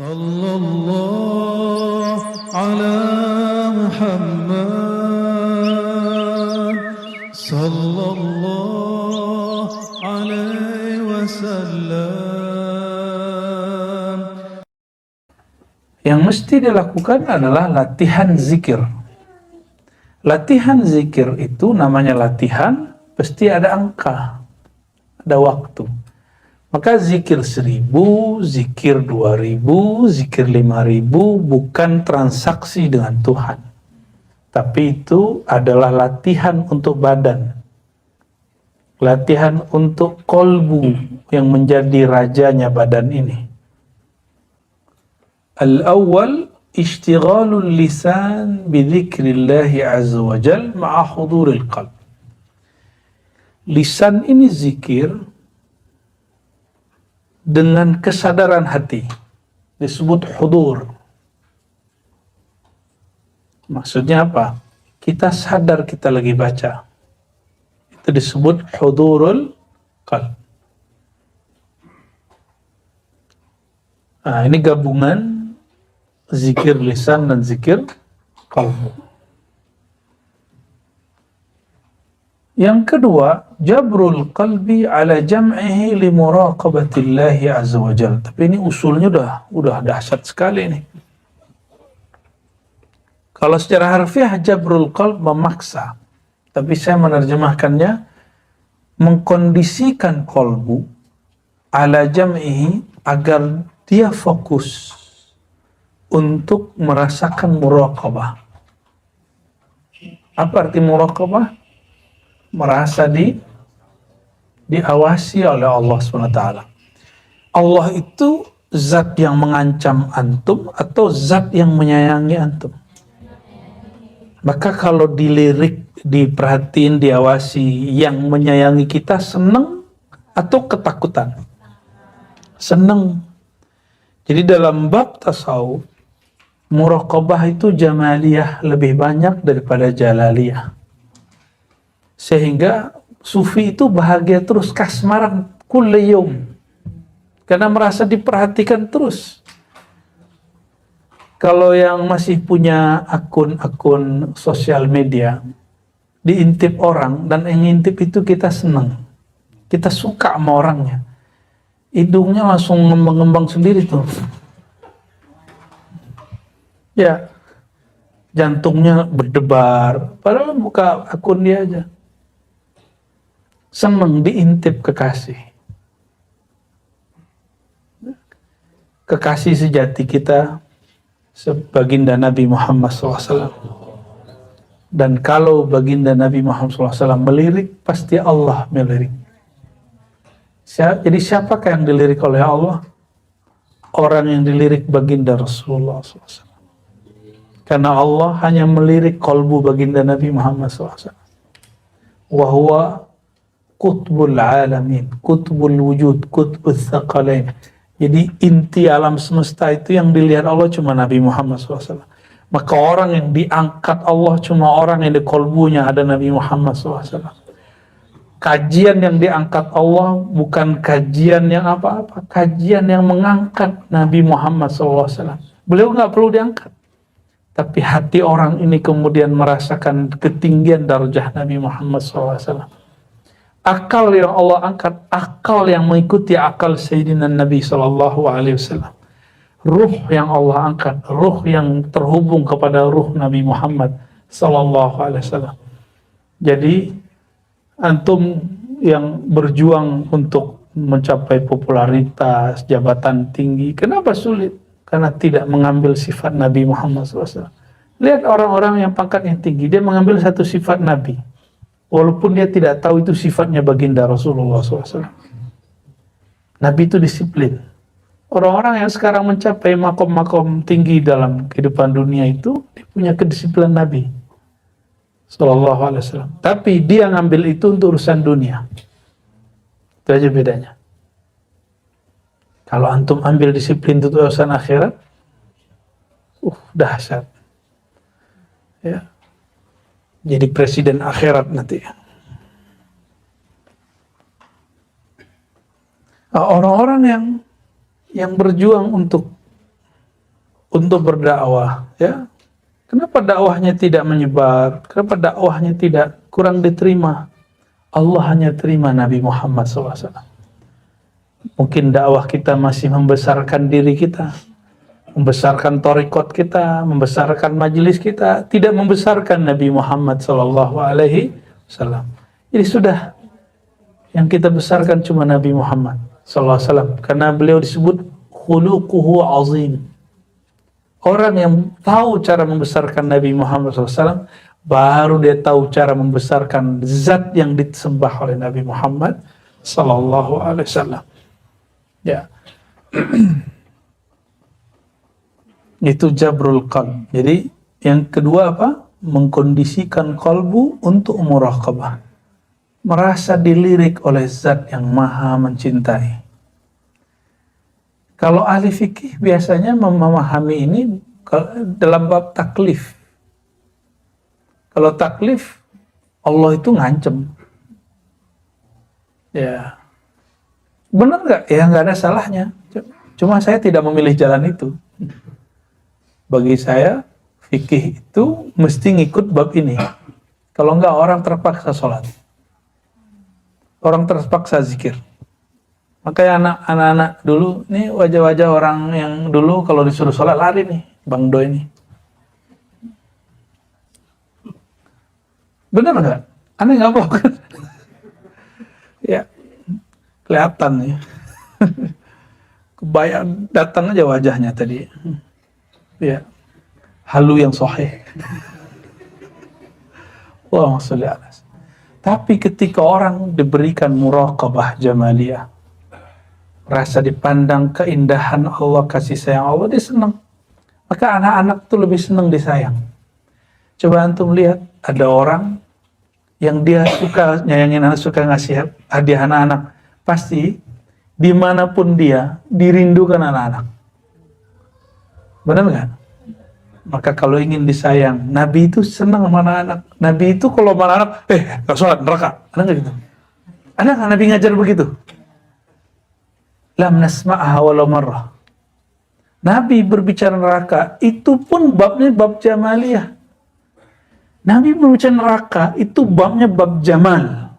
Sallallahu ala Muhammad Sallallahu alaihi wasallam. Yang mesti dilakukan adalah latihan zikir. Latihan zikir itu namanya latihan, pasti ada angka, ada waktu. Maka zikir 1000, zikir 2000, zikir 5000 bukan transaksi dengan Tuhan. Tapi itu adalah latihan untuk badan. Latihan untuk kolbu yang menjadi rajanya badan ini. Al-awwal ishtighalul lisan bidzikrillahi azza wa jal ma'a huduril qalb. Lisan ini zikir dengan kesadaran hati, disebut hudur. Maksudnya apa? Kita sadar kita lagi baca, itu disebut hudurul qalb. Nah, ini gabungan zikir lisan dan zikir qalbu. Yang kedua, jabrul qalbi ala jam'ihi li muraqabatillahi azza wa jalla. Tapi ini usulnya udah dahsyat sekali ini. Kalau secara harfiah jabrul qalb memaksa, tapi saya menerjemahkannya mengkondisikan kolbu ala jam'ihi agar dia fokus untuk merasakan muraqabah. Apa arti muraqabah? Merasa diawasi oleh Allah SWT. Allah itu zat yang mengancam antum atau zat yang menyayangi antum. Maka kalau dilirik, diperhatiin, diawasi, yang menyayangi kita senang atau ketakutan? Senang. Jadi dalam bab tasawuf, muraqabah itu jamaliyah lebih banyak daripada jalaliyah. Sehingga sufi itu bahagia terus, kasmaran kulli yaum, karena merasa diperhatikan terus. Kalau yang masih punya akun-akun sosial media, diintip orang, dan yang ngintip itu kita senang, kita suka sama orangnya, hidungnya langsung ngembang-ngembang sendiri tuh. Ya, jantungnya berdebar, padahal buka akun dia aja. Senang diintip kekasih. Kekasih sejati kita baginda Nabi Muhammad SAW. Dan kalau baginda Nabi Muhammad SAW melirik, pasti Allah melirik. Jadi siapakah yang dilirik oleh Allah? Orang yang dilirik baginda Rasulullah SAW. Karena Allah hanya melirik kolbu baginda Nabi Muhammad SAW. Wahuwa Qutbul alamin, Qutbul wujud, Qutbul thaqalain. Jadi inti alam semesta itu yang dilihat Allah cuma Nabi Muhammad SAW. Maka orang yang diangkat Allah cuma orang yang di kolbunya ada Nabi Muhammad SAW. Kajian yang diangkat Allah bukan kajian yang apa-apa, kajian yang mengangkat Nabi Muhammad SAW. Beliau nggak perlu diangkat. Tapi hati orang ini kemudian merasakan ketinggian darjah Nabi Muhammad SAW. Akal yang Allah angkat, akal yang mengikuti akal Sayyidina Nabi SAW. Ruh yang Allah angkat, ruh yang terhubung kepada ruh Nabi Muhammad SAW. Jadi antum yang berjuang untuk mencapai popularitas, jabatan tinggi, kenapa sulit? Karena tidak mengambil sifat Nabi Muhammad SAW. Lihat orang-orang yang pangkatnya tinggi, dia mengambil satu sifat Nabi. Walaupun dia tidak tahu itu sifatnya baginda Rasulullah SAW. Nabi itu disiplin. Orang-orang yang sekarang mencapai makom-makom tinggi dalam kehidupan dunia itu, dia punya kedisiplinan Nabi SAW. Tapi dia ngambil itu untuk urusan dunia. Itu aja bedanya. Kalau antum ambil disiplin untuk urusan akhirat, dahsyat. Ya. Jadi presiden akhirat nanti. Orang-orang yang berjuang untuk untuk berdakwah, ya. Kenapa dakwahnya tidak menyebar? Kenapa dakwahnya tidak kurang diterima? Allah hanya terima Nabi Muhammad SAW. Mungkin dakwah kita masih membesarkan diri kita, membesarkan thariqat kita, membesarkan majelis kita, tidak membesarkan Nabi Muhammad SAW. Jadi sudah, yang kita besarkan cuma Nabi Muhammad SAW, karena beliau disebut khuluquhu azim. Orang yang tahu cara membesarkan Nabi Muhammad SAW, baru dia tahu cara membesarkan zat yang disembah oleh Nabi Muhammad SAW. Ya, itu jabrul qalb. Jadi yang kedua apa? Mengkondisikan kalbu untuk muraqabah, merasa dilirik oleh zat yang maha mencintai. Kalau ahli fikih biasanya memahami ini dalam bab taklif. Kalau taklif, Allah itu ngancem. Ya, benar nggak? Ya nggak ada salahnya. Cuma saya tidak memilih jalan itu. Bagi saya, fikih itu mesti ngikut bab ini. Kalau nggak, orang terpaksa sholat. Orang terpaksa zikir. Makanya anak-anak dulu, ini wajah-wajah orang yang dulu kalau disuruh sholat lari nih, Bang Do ini. Benar nggak? Aneh nggak apa kan? Ya, kelihatan ya. Kebayang datang aja wajahnya tadi. Ya, halu yang sahih. Allahumma sholli ala. Tapi ketika orang diberikan muraqabah jamaliyah, rasa dipandang keindahan Allah, kasih sayang Allah, dia senang. Maka anak-anak tuh lebih senang disayang. Coba antum lihat, ada orang yang dia suka nyayangin anak, suka ngasih hadiah anak-anak, pasti dimanapun dia dirindukan anak-anak. Benar nggak? Maka kalau ingin disayang, Nabi itu senang sama anak-anak. Nabi itu kalau sama anak, gak sholat, neraka. Ada nggak gitu? Ada nggak Nabi ngajar begitu? Lam nasma'aha walau marrah. Nabi berbicara neraka, itu pun babnya bab jamaliyah. Nabi berbicara neraka, itu babnya bab jamal.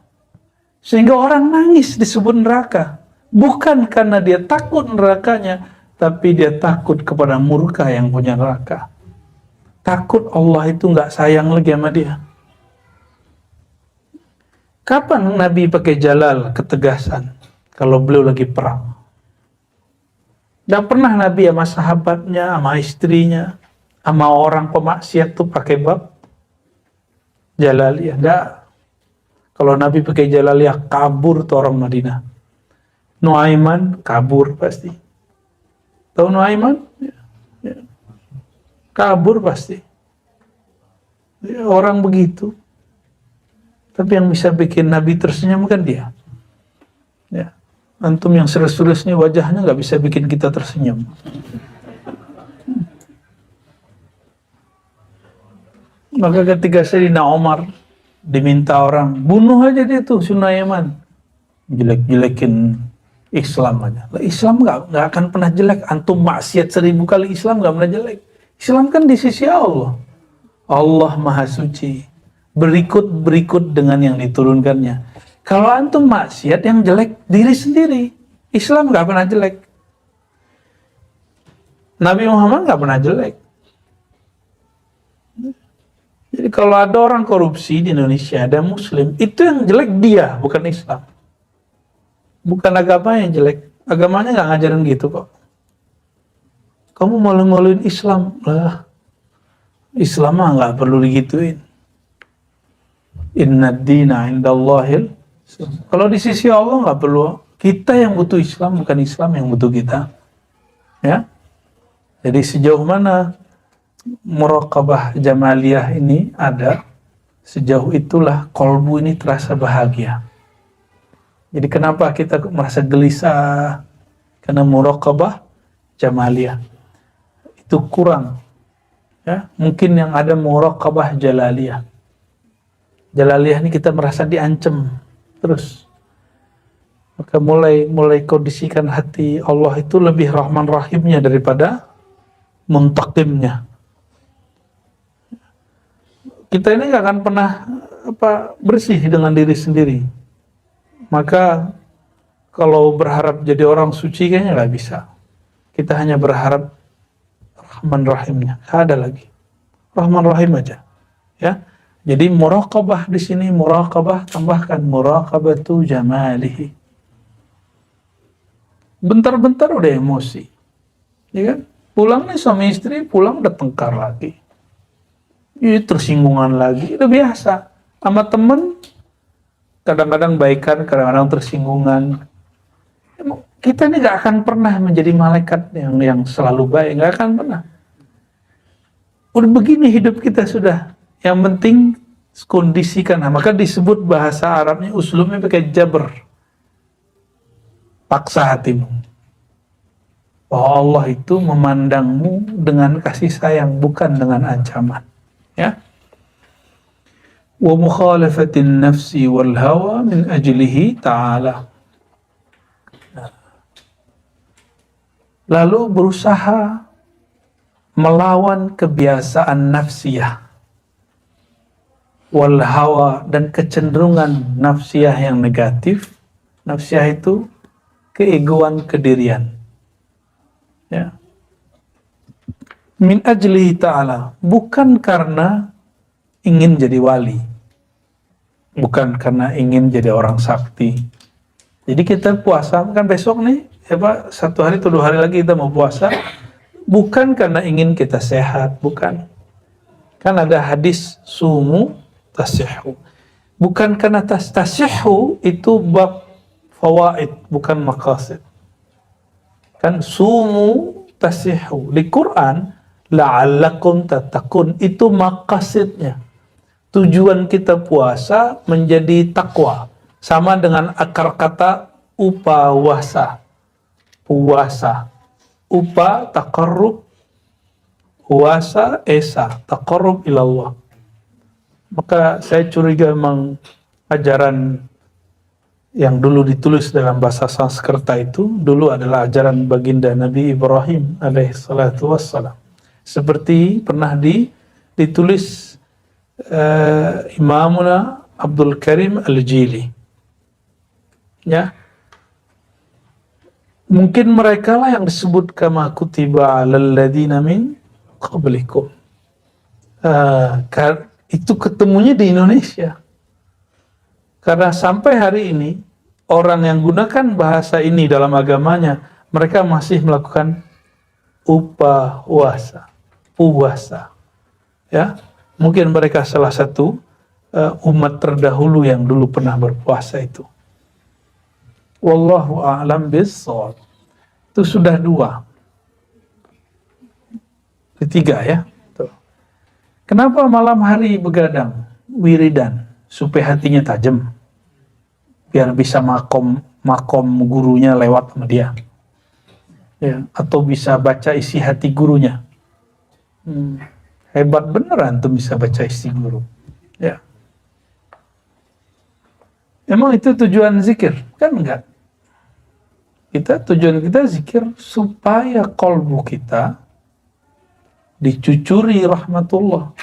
Sehingga orang nangis disebut neraka. Bukan karena dia takut nerakanya, tapi dia takut kepada murka yang punya neraka. Takut Allah itu nggak sayang lagi sama dia. Kapan Nabi pakai jalal, ketegasan? Kalau beliau lagi perang. Nggak pernah Nabi sama sahabatnya, sama istrinya, sama orang pemaksiat tuh pakai bab jalaliyah. Nggak. Kalau Nabi pakai jalaliyah, kabur tuh orang Madinah. Nuaiman kabur pasti. Tahu Nuaiman? Ya. Kabur pasti. Ya, orang begitu. Tapi yang bisa bikin Nabi tersenyum kan dia. Ya. Antum yang serius-seriusnya wajahnya nggak bisa bikin kita tersenyum. Maka ketika Sayyidina Umar diminta orang, bunuh aja dia tuh Nuaiman. Jelek-jelekin Islam aja. Islam nggak akan pernah jelek. Antum maksiat 1000 kali, Islam nggak pernah jelek. Islam kan di sisi Allah. Allah Maha Suci. Berikut dengan yang diturunkannya. Kalau antum maksiat, yang jelek diri sendiri. Islam nggak pernah jelek. Nabi Muhammad nggak pernah jelek. Jadi kalau ada orang korupsi di Indonesia, ada Muslim, itu yang jelek dia, bukan Islam. Bukan agama yang jelek. Agamanya nggak ngajarin gitu kok. Kamu malu-maluin Islam lah. Islam mah nggak perlu digituin. Inna dina indallahil. Kalau di sisi Allah nggak perlu. Kita yang butuh Islam, bukan Islam yang butuh kita. Ya. Jadi sejauh mana muraqabah jamaliyah ini ada, sejauh itulah kolbu ini terasa bahagia. Jadi kenapa kita merasa gelisah? Karena muraqabah jamaliyah itu kurang. Ya, mungkin yang ada muraqabah jalaliyah. Jalaliyah ini kita merasa diancam terus. Maka mulai kondisikan hati Allah itu lebih rahman rahimnya daripada muntaqimnya. Kita ini nggak akan pernah bersih dengan diri sendiri. Maka kalau berharap jadi orang suci kayaknya nggak bisa. Kita hanya berharap Rahman Rahimnya. Nggak ada lagi. Rahman Rahim aja. Ya. Jadi muraqabah di sini, muraqabah tambahkan muraqabatu jamalihi. Bentar-bentar udah emosi. Ya kan? Pulang nih suami istri, pulang udah tengkar lagi. Tersinggungan lagi. Itu biasa. Sama temen kadang-kadang baikan, kadang-kadang tersinggungan. Kita ini gak akan pernah menjadi malaikat yang selalu baik, gak akan pernah. Udah begini hidup kita sudah. Yang penting kondisikan. Nah, maka disebut bahasa Arabnya uslubnya pakai jabr. Paksa hatimu. Bahwa Allah itu memandangmu dengan kasih sayang, bukan dengan ancaman. Ya. Wa mukhalafatin nafsi wal hawa min ajlihi ta'ala. Lalu berusaha melawan kebiasaan nafsiyah wal hawa dan kecenderungan nafsiyah yang negatif. Nafsiyah itu keegoan, kedirian. Ya. Min ajlihi ta'ala, bukan karena ingin jadi wali, bukan karena ingin jadi orang sakti. Jadi kita puasa kan besok nih, satu hari atau 2 hari lagi kita mau puasa, bukan karena ingin kita sehat, bukan. Kan ada hadis sumu tasihhu. Bukan karena tasihhu itu bab fawaid, bukan maqasid. Kan sumu tasihhu di Quran la'allakum tattaqun, itu maqasidnya. Tujuan kita puasa menjadi takwa. Sama dengan akar kata upawasa. Puasa. Upa taqarrub, puasa esa taqarrub ilallah. Maka saya curiga memang ajaran yang dulu ditulis dalam bahasa Sanskerta itu dulu adalah ajaran baginda Nabi Ibrahim alaihi salatu wassalam. Seperti pernah ditulis Imamuna Abdul Karim Al-Jili. Ya. Mungkin mereka lah yang disebut kama kutiba 'alal ladzina min qablikum. Itu ketemunya di Indonesia. Karena sampai hari ini orang yang gunakan bahasa ini dalam agamanya, mereka masih melakukan puasa. Ya, mungkin mereka salah satu umat terdahulu yang dulu pernah berpuasa itu. Wallahu a'lam bissawab. Itu sudah 2. Ketiga ya. Tuh. Kenapa malam hari begadang, wiridan, supaya hatinya tajam, biar bisa makom gurunya lewat sama dia, ya, atau bisa baca isi hati gurunya. Hebat beneran tuh bisa baca isi guru. Ya. Emang itu tujuan zikir? Kan enggak. Tujuan kita zikir supaya kolbu kita dicucuri rahmatullah.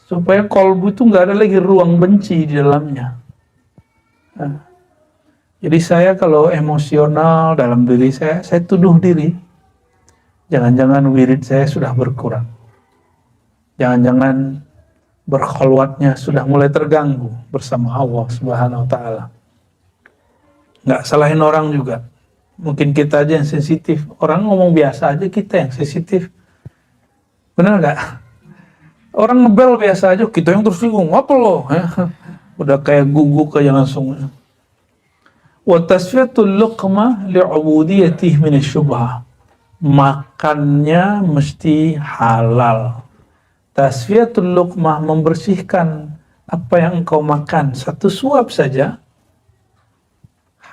Supaya kolbu itu nggak ada lagi ruang benci di dalamnya. Nah, jadi saya kalau emosional dalam diri saya tuduh diri. Jangan-jangan wirid saya sudah berkurang. Jangan-jangan berkholwatnya sudah mulai terganggu bersama Allah Subhanahu wa Ta'ala. Nggak salahin orang juga. Mungkin kita aja yang sensitif. Orang ngomong biasa aja, kita yang sensitif. Benar nggak? Orang ngebel biasa aja, kita yang tersinggung. Apa lo? Udah kayak guguk aja langsung. Wa tasfiyatul luqmah li'ubudiyatih minasyubhah. Makannya mesti halal. Tasfiyatul luqmah, membersihkan apa yang engkau makan. Satu suap saja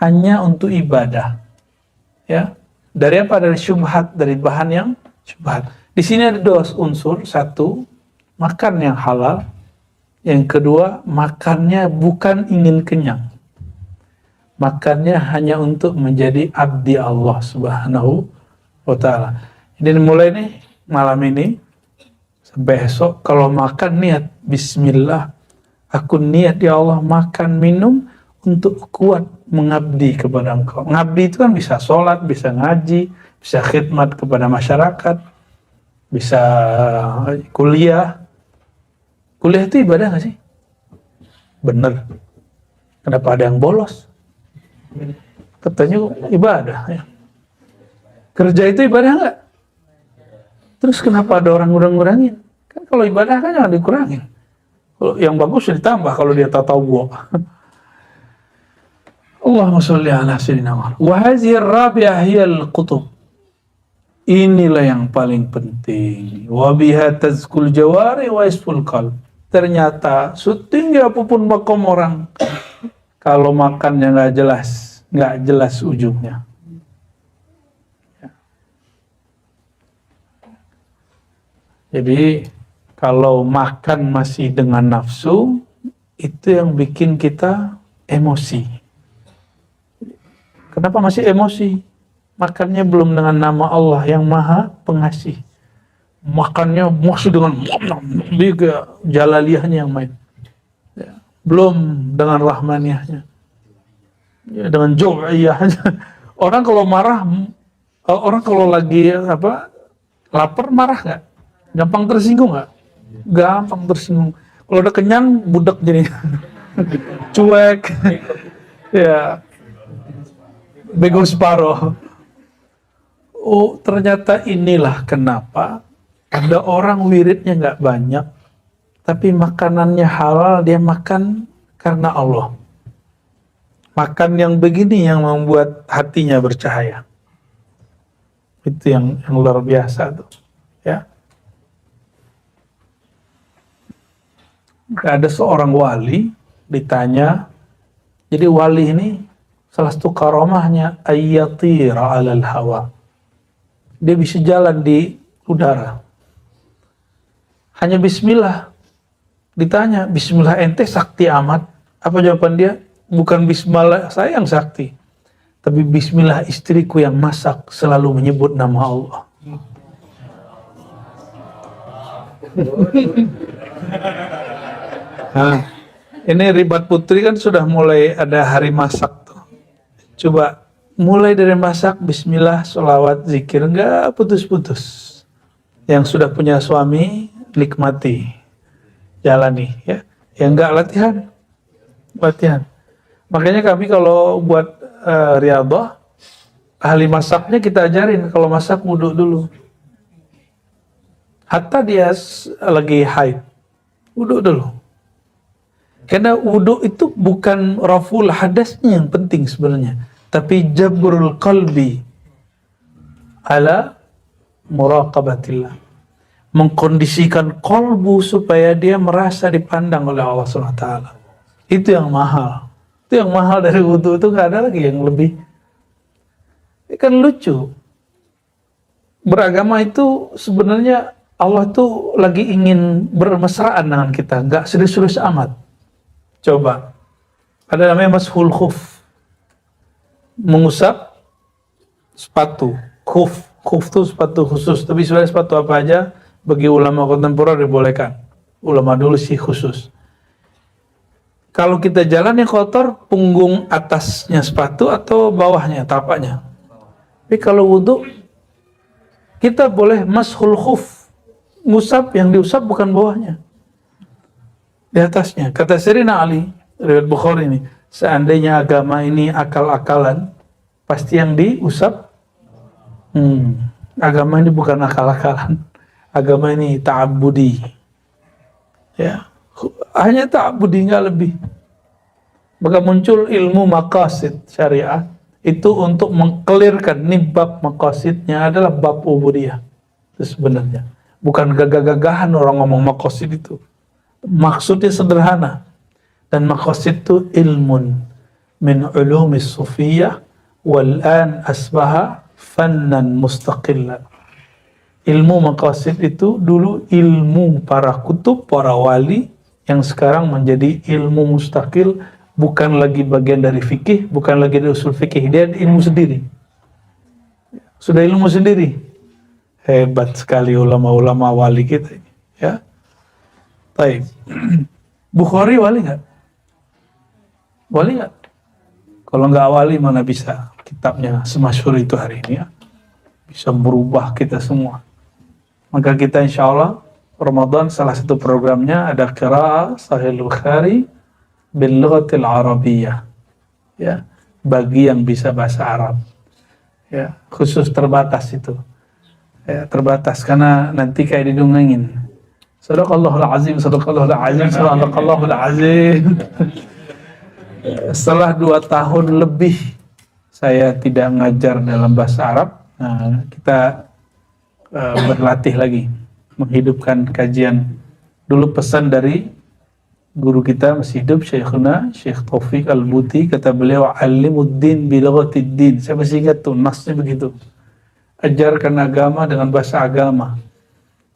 hanya untuk ibadah. Ya. Dari apa? Dari syubhat, dari bahan yang syubhat. Di sini ada 2 unsur. 1, makan yang halal. Yang kedua, makannya bukan ingin kenyang. Makannya hanya untuk menjadi abdi Allah Subhanahu wa Ta'ala. Jadi mulai nih malam ini sampai esok kalau makan niat Bismillah, aku niat ya Allah makan minum untuk kuat mengabdi kepada Engkau. Mengabdi itu kan bisa sholat, bisa ngaji, bisa khidmat kepada masyarakat, bisa kuliah. Kuliah itu ibadah nggak sih? Bener. Kenapa ada yang bolos? Katanya ibadah. Ya. Kerja itu ibadah nggak? Terus kenapa ada orang ngurang-ngurangin? Kan kalau ibadah kan jangan dikurangin. Kalau yang bagus ditambah kalau dia tatawu. Allahumma sholli ala sayyidina Muhammad. Wa hadhihi ar-rabi'ah hiya al-qutub. Inilah yang paling penting. Wa biha tazkul jawari wa isful qalb. Ternyata setinggi apapun makom orang, kalau makannya nggak jelas ujungnya. Jadi kalau makan masih dengan nafsu, itu yang bikin kita emosi. Kenapa masih emosi? Makannya belum dengan nama Allah yang Maha Pengasih. Makannya masih dengan jalaliyahnya yang main. Ya. Belum dengan rahmaniyahnya. Ya, dengan jau'iyahnya. Orang kalau marah, orang kalau lagi lapar marah nggak? Gampang tersinggung nggak? Gampang tersinggung. Kalau udah kenyang, budak jadi cuek. Ya. Bego separoh. Oh, ternyata inilah kenapa ada orang wiridnya nggak banyak, tapi makanannya halal, dia makan karena Allah. Makan yang begini yang membuat hatinya bercahaya. Itu yang luar biasa tuh, ya. Ada seorang wali ditanya, jadi wali ini salah satu karamahnya ayyatira 'alal hawa. Dia bisa jalan di udara. Hanya bismillah. Ditanya, bismillah ente sakti amat? Apa jawaban dia? Bukan bismillah saya yang sakti, tapi bismillah istriku yang masak selalu menyebut nama Allah. Nah, ini Ribat Putri kan sudah mulai ada hari masak tuh. Coba mulai dari masak, bismillah, sholawat, zikir, enggak putus-putus. Yang sudah punya suami, nikmati, jalani, ya. Yang enggak, latihan. Makanya kami kalau buat riyadhah, ahli masaknya kita ajarin, kalau masak wudhu dulu. Hatta dia lagi haid, wudhu dulu. Karena wudhu itu bukan raful hadasnya yang penting sebenarnya, tapi jabrul qalbi ala muraqabatillah. Mengkondisikan kolbu supaya dia merasa dipandang oleh Allah SWT. Itu yang mahal. Itu yang mahal dari wudhu, itu gak ada lagi yang lebih. Kan lucu. Beragama itu sebenarnya Allah tuh lagi ingin bermesraan dengan kita, gak serius-serius amat. Coba, ada namanya mashul khuf, mengusap sepatu. Khuf itu sepatu khusus, tapi sebenarnya sepatu apa aja bagi ulama kontemporer dibolehkan. Ulama dulu sih khusus. Kalau kita jalan yang kotor, punggung atasnya sepatu atau bawahnya, tapaknya. Tapi kalau wudhu, kita boleh mashul khuf, ngusap, yang diusap bukan bawahnya, di atasnya. Kata Sayyidina Ali, riwayat Bukhari ini, seandainya agama ini akal-akalan, pasti yang diusap. Agama ini bukan akal-akalan. Agama ini ta'abbudi. Ya, hanya ta'abbudi, nggak lebih. Maka muncul ilmu maqasid syariah itu untuk mengkelirkan, nih bab maqasidnya adalah bab ubudiyah. Itu sebenarnya bukan gagah-gagahan orang ngomong maqasid itu. Maksudnya sederhana, dan maqasid itu ilmun min ulumis sufiyah wal an asbaha fannan mustaqillan. Ilmu maqasid itu dulu ilmu para kutub, para wali, yang sekarang menjadi ilmu mustaqil, bukan lagi bagian dari fikih, bukan lagi dari usul fikih, dia ilmu sendiri. Sudah ilmu sendiri. Hebat sekali ulama-ulama wali kita ini, ya. Baik. Bukhari wali nggak? Wali nggak? Kalau nggak wali mana bisa kitabnya semasyhur itu hari ini, ya. Bisa merubah kita semua. Maka kita insya Allah Ramadan salah satu programnya ada qiraah Sahih Bukhari bil lughatil arabiyyah, ya, bagi yang bisa bahasa Arab, ya, khusus terbatas itu, ya, terbatas karena nanti kayak didongengin sadaqallahul azim, sadaqallahul azim, sadaqallahul azim. Setelah 2 tahun lebih saya tidak ngajar dalam bahasa Arab, nah, kita berlatih lagi menghidupkan kajian. Dulu pesan dari guru kita masih hidup, Syekhuna Syekh Taufik Al-Buti, kata beliau alimuddin bilughatid. Saya masih ingat tuh nasnya begitu, ajarkan agama dengan bahasa agama.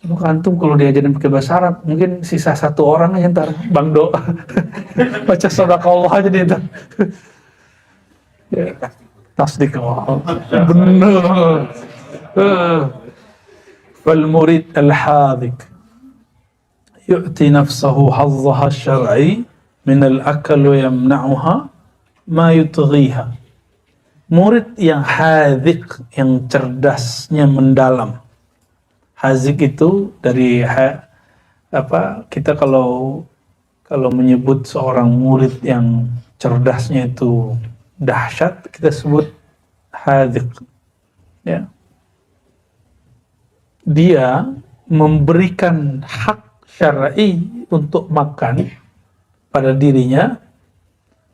Cuma antum kalau diajarin pakai bahasa Arab mungkin sisa 1 orang aja ntar Bang Do baca sadaqallah aja dia ntar. Ya, tasdik Allah bener. Fal murid al-hadik yu'ti nafsahu hazzaha syar'i min al-akal wa yamna'uha ma yutghiha. Murid yang hadik, yang cerdasnya mendalam. Hazik itu dari kita kalau menyebut seorang murid yang cerdasnya itu dahsyat, kita sebut hazik, ya. Dia memberikan hak syar'i untuk makan pada dirinya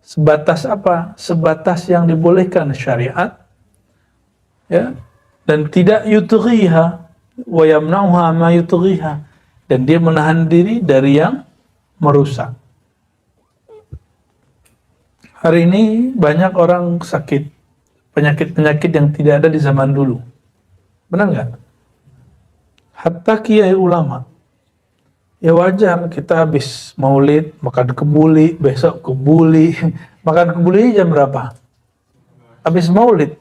sebatas apa? Sebatas yang dibolehkan syariat, ya, dan tidak yutghiha wa yamna'uha ma yutghiha, dan dia menahan diri dari yang merusak. Hari ini banyak orang sakit penyakit-penyakit yang tidak ada di zaman dulu. Benar nggak? Hatta kiai ulama. Ya wajar, kita habis maulid makan kebuli, besok kebuli. Makan kebuli jam berapa? Habis maulid.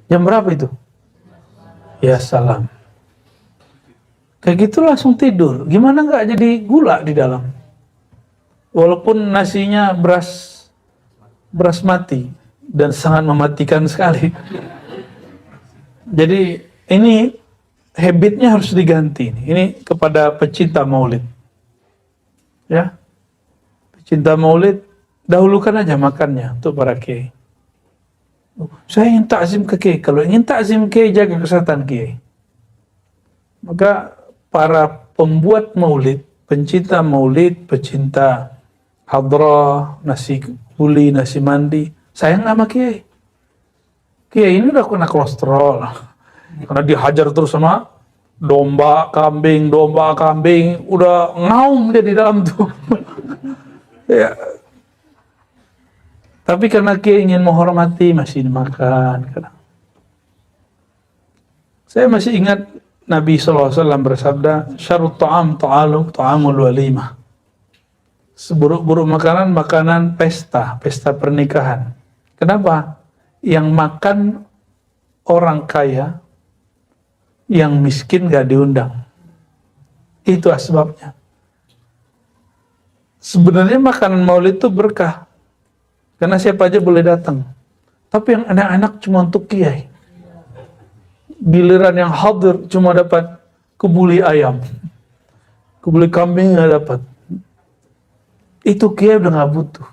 Jam berapa itu? Ya salam. Kayak gitu langsung tidur. Gimana nggak jadi gula di dalam? Walaupun nasinya beras mati dan sangat mematikan sekali. Jadi ini habitnya harus diganti. Ini kepada pecinta maulid, ya, pecinta maulid, dahulukan aja makannya untuk para kiai. Saya ingin takzim ke kiai. Kalau ingin takzim kiai, jaga kesehatan kiai. Maka para pembuat maulid, pencinta maulid, pecinta hadrah, nasi kuli, nasi mandi, sayang sama kiai. Kiai ini udah kena kolesterol karena dihajar terus sama domba kambing, udah ngaum dia di dalam tuh. Ya. Tapi karena kiai ingin menghormati, masih dimakan. Saya masih ingat Nabi SAW bersabda, syarut ta'am ta'amul walimah. Seburuk-buruk makanan pesta pernikahan. Kenapa? Yang makan orang kaya, yang miskin gak diundang. Itu asbabnya. Sebenarnya makanan maulid itu berkah, karena siapa aja boleh datang. Tapi yang anak-anak cuma untuk kiai. Giliran yang hadir cuma dapat kebuli ayam, kebuli kambing gak dapat. Itu kiai udah gak butuh,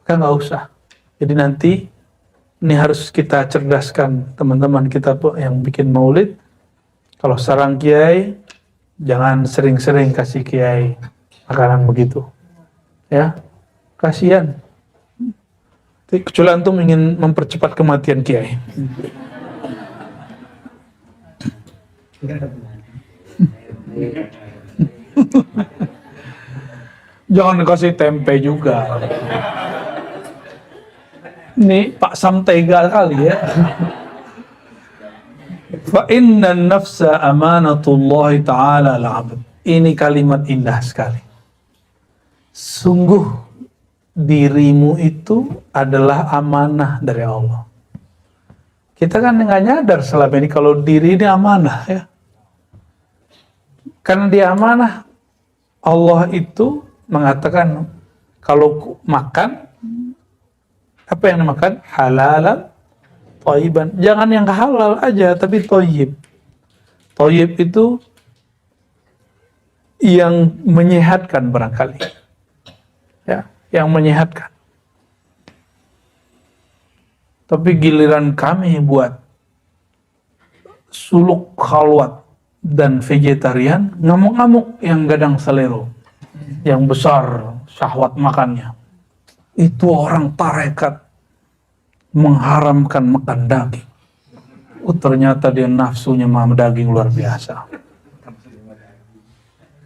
kan gak usah. Jadi nanti ini harus kita cerdaskan teman-teman kita yang bikin maulid. Kalau sarang kiai, jangan sering-sering kasih kiai makanan begitu, ya, kasihan. Kecuali antum ingin mempercepat kematian kiai. Jangan kasih tempe juga. Ini Pak Sam tega kali, ya. Fa inna nafsa amanatullah ta'ala al-'abd. Ini kalimat indah sekali. Sungguh dirimu itu adalah amanah dari Allah. Kita kan nggak nyadar selama ini kalau diri ini amanah ya. Karena dia amanah, Allah itu mengatakan kalau makan, apa yang dimakan? Halalan, thayyiban. Jangan yang halal aja, tapi thayyib. Thayyib itu yang menyehatkan barangkali. Ya, yang menyehatkan. Tapi giliran kami buat suluk khalwat dan vegetarian, ngamuk-ngamuk yang gadang selero, yang besar syahwat makannya. Itu orang tarekat mengharamkan makan daging. Ternyata dia nafsunya makan daging luar biasa.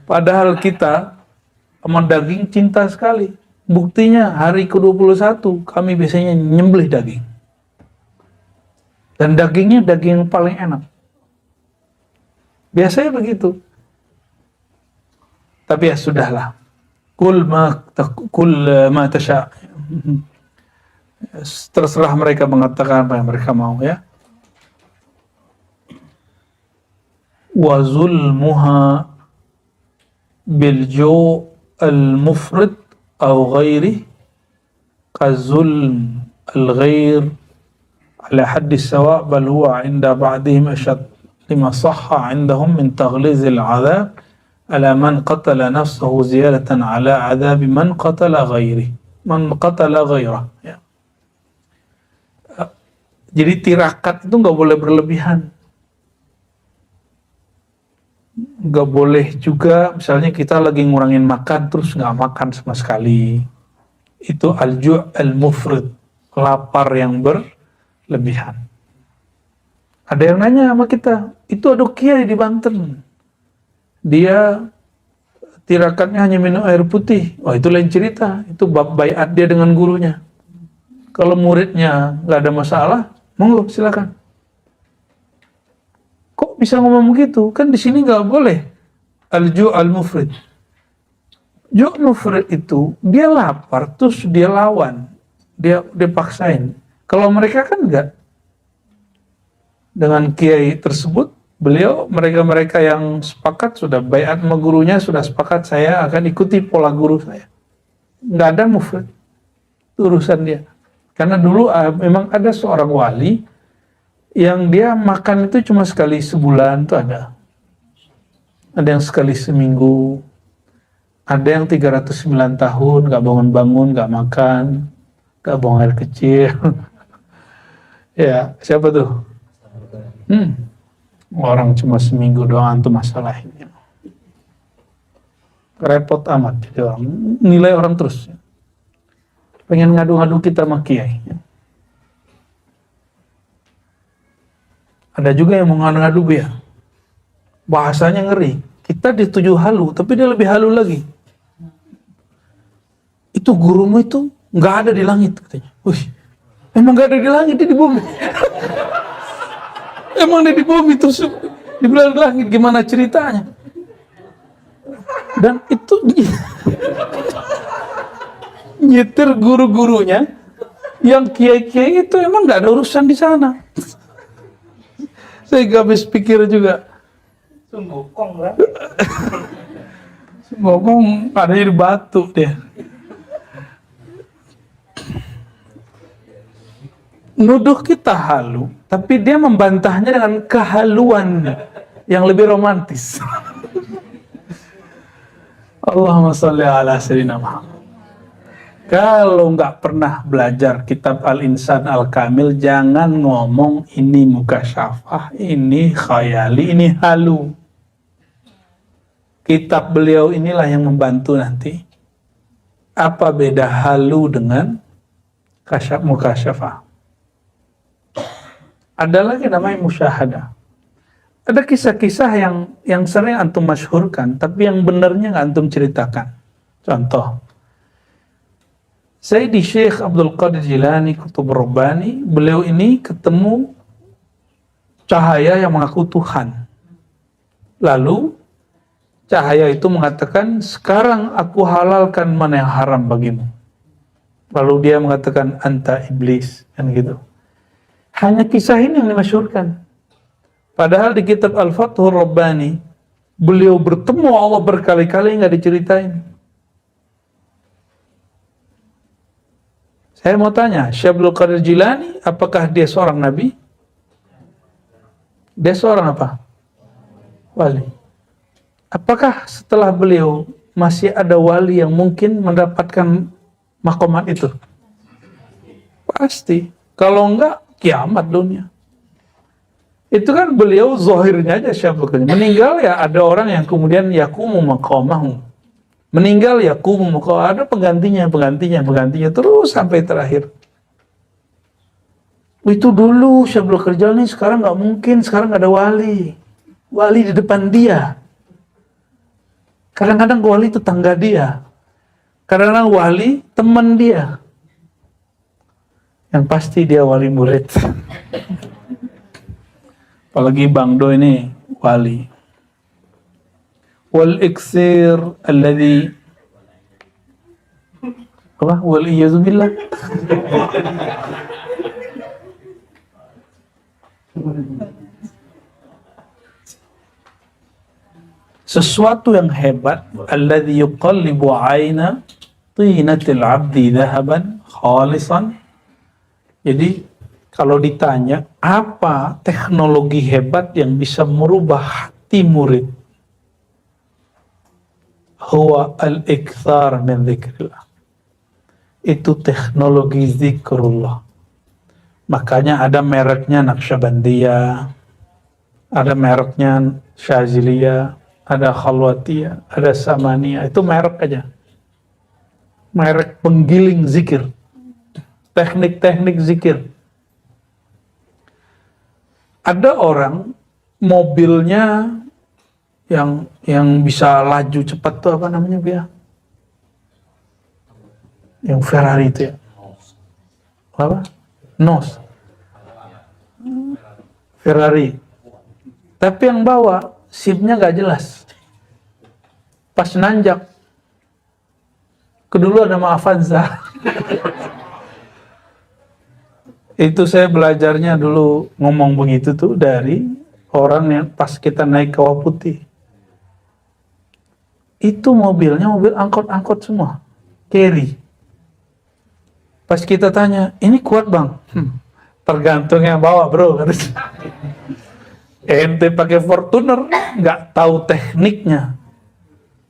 Padahal kita sama daging cinta sekali. Buktinya hari ke-21 kami biasanya nyembelih daging. Dan dagingnya daging yang paling enak. Biasanya begitu. Tapi ya sudahlah. Kul ma tasha. Terserah mereka mengatakan apa yang mereka mau ya. Wa zulmuha bil ju' al-mufrid aw ghairi kazulm al-ghair ala haddi sawa' bal huwa 'inda ba'dihim ashad lima sahha 'indahum min taghliz al-'adab ala man qatala nafsahu ziyadatan ala 'adab man qatala ghairi man qatala ghairah ya. Jadi tirakat itu nggak boleh berlebihan. Nggak boleh juga misalnya kita lagi ngurangin makan terus nggak makan sama sekali. Itu al-ju' al-mufrid, lapar yang berlebihan. Ada yang nanya sama kita, itu ada kiai di Banten, dia tirakatnya hanya minum air putih. Oh itu lain cerita, itu bab baiat dia dengan gurunya. Kalau muridnya nggak ada masalah, monggo silakan. Kok bisa ngomong begitu? Kan di sini nggak boleh al-ju' al-mufrid. Ju' mufrid itu dia lapar terus dia lawan, dia paksain. Kalau mereka kan enggak. Dengan kiai tersebut, mereka yang sepakat sudah baiat sama gurunya, sudah sepakat saya akan ikuti pola guru saya. Nggak ada mufrid. Itu urusan dia. Karena dulu memang ada seorang wali yang dia makan itu cuma sekali sebulan tuh ada. Ada yang sekali seminggu. Ada yang 309 tahun nggak bangun-bangun, nggak makan, nggak buang air kecil. Ya, siapa tuh? Orang cuma seminggu doang tuh masalahnya. Repot amat jadi orang. Nilai orang terus. Pengen ngadu-ngadu kita sama kiai. Ada juga yang mau ngadu-ngadu ya. Bahasanya ngeri. Kita di 7 halu, tapi dia lebih halu lagi. Itu gurumu itu nggak ada di langit katanya. Wih, emang nggak ada di langit, dia di bumi. Emang dia di bumi terus di belakang langit, gimana ceritanya? Dan itu nyetir guru-gurunya yang kiai-kiai itu emang nggak ada urusan di sana. Saya gak habis pikir juga. Sungguh-kong lah. Ngomong ada di batu dia. Nuduh kita halu, tapi dia membantahnya dengan kehaluan yang lebih romantis. Allahumma sholli ala sayyidina Muhammad. Kalau nggak pernah belajar kitab Al-Insan Al-Kamil, jangan ngomong ini mukasyafah, ini khayali, ini halu. Kitab beliau inilah yang membantu nanti. Apa beda halu dengan mukasyafah? Ada lagi namanya musyahadah. Ada kisah-kisah yang sering antum masyhurkan, tapi yang benarnya nggak antum ceritakan. Contoh, Sayyidi Syekh Abdul Qadir Jilani Qutub Rabbani, beliau ini ketemu cahaya yang mengaku Tuhan. Lalu cahaya itu mengatakan, sekarang aku halalkan mana yang haram bagimu. Lalu dia mengatakan, anta iblis, kan gitu. Hanya kisah ini yang dimasyhurkan. Padahal di kitab Al-Fathur Rabbani, beliau bertemu Allah berkali-kali nggak diceritain. Saya mau tanya, Syekh Abdul Qadir Jilani, apakah dia seorang nabi? Dia seorang apa? Wali. Apakah setelah beliau masih ada wali yang mungkin mendapatkan maqamat itu? Pasti. Kalau enggak, kiamat dunia. Itu kan beliau zahirnya aja Syekh Abdul Qadir. Meninggal ya ada orang yang kemudian yakumu maqamahu. Meninggal yakumu maqamahu. Ada penggantinya terus sampai terakhir. Itu dulu Syekh Abdul Qadir nih, sekarang nggak mungkin, sekarang nggak ada wali. Wali di depan dia. Kadang-kadang wali tetangga dia. Kadang-kadang wali teman dia. Yang pasti dia wali murid. Apalagi Bang Do ini wali. Wal iksir alladhi apa? Wal iyazubillah. Sesuatu yang hebat, alladhi yuqallibu aina tinatil abdi dhahaban khalisan. Jadi kalau ditanya apa teknologi hebat yang bisa merubah hati murid, huwa al-ikthar min dzikrillah. Itu teknologi zikrullah. Makanya ada mereknya Naqsyabandiyah, ada mereknya Syaziliyah, ada Khalwatiyah, ada Samaniyah. Itu merek aja. Merek penggiling zikir. Teknik-teknik zikir. Ada orang mobilnya yang bisa laju cepat tuh apa namanya Bia? Yang Ferrari itu ya. Apa? Nos. Ferrari. Tapi yang bawa SIM-nya gak jelas. Pas nanjak. Kedulu nama Avanza. Itu saya belajarnya dulu ngomong begitu tuh dari orang yang pas kita naik Kawah Putih. Itu mobilnya mobil angkot-angkot semua. Carry. Pas kita tanya, ini kuat bang? Tergantung yang bawa bro. Ente pakai Fortuner, nggak tahu tekniknya.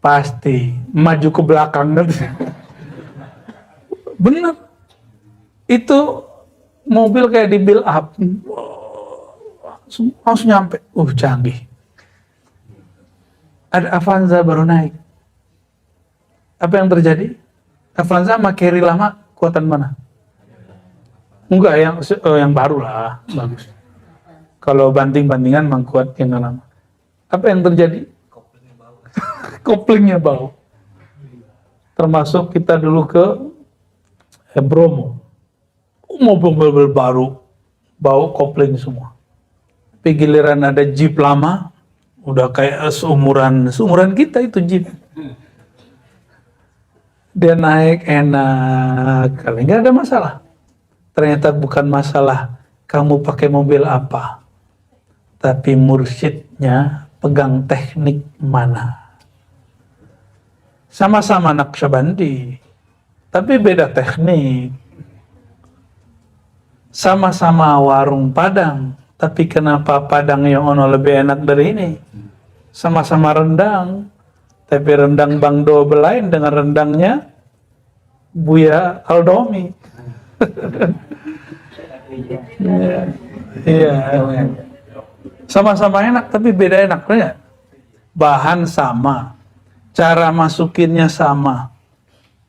Pasti maju ke belakang. Bener. Itu mobil kayak di build up, langsung nyampe, canggih. Ada Avanza baru naik. Apa yang terjadi? Avanza sama carry lama, kuatan mana? Enggak, yang baru lah, bagus. Kalau banding-bandingan memang kuat yang lama. Apa yang terjadi? Koplingnya bau. Termasuk kita dulu ke Bromo. Mobil-mobil baru, bau kopling semua. Tapi giliran ada Jeep lama, udah kayak seumuran kita itu Jeep. Dia naik enak, kali nggak ada masalah. Ternyata bukan masalah kamu pakai mobil apa, tapi mursyidnya pegang teknik mana. Sama-sama Naqsyabandi, tapi beda teknik. Sama-sama warung Padang, tapi kenapa Padang yang ono lebih enak dari ini? Sama-sama rendang, tapi rendang Bang Do lain dengan rendangnya Buya Aldomi. Iya. Sama-sama enak, tapi beda enaknya. Bahan sama, cara masukinnya sama,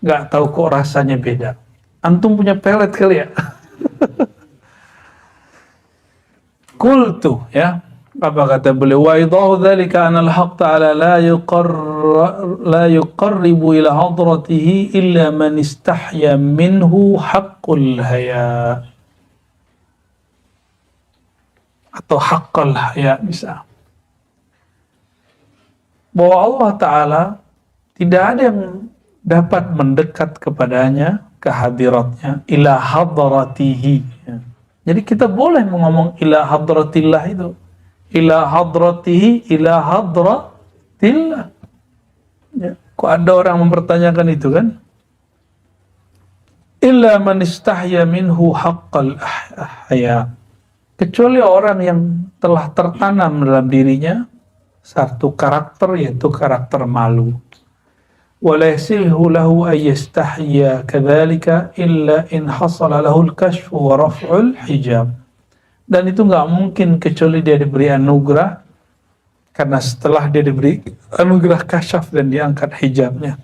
nggak tahu kok rasanya beda. Antum punya pelet kali ya? Qultu ya, apa kata beliau? Wa idahu dzalika anal haqq ta'ala la yuqarribu ila hadratihi illa man istahya minhu haqqul haya. Atau haqqul haya bisa. Bahwa Allah Ta'ala tidak ada yang dapat mendekat kepadanya, kehadiratnya, ila hadratihi, Jadi kita boleh ngomong ila hadratillah itu. Ila hadratihi, ila hadratillah. Ya. Kok ada orang mempertanyakan itu kan? Illa man istahya minhu haqqal ahya. Kecuali orang yang telah tertanam dalam dirinya satu karakter, yaitu karakter malu. ولا يسيه له أن يستحيا كذلك إلا إن حصل له الكشف ورفع الحجاب. Dan itu nggak mungkin kecuali dia diberi anugerah, karena setelah dia diberi anugerah kasyaf dan diangkat hijabnya.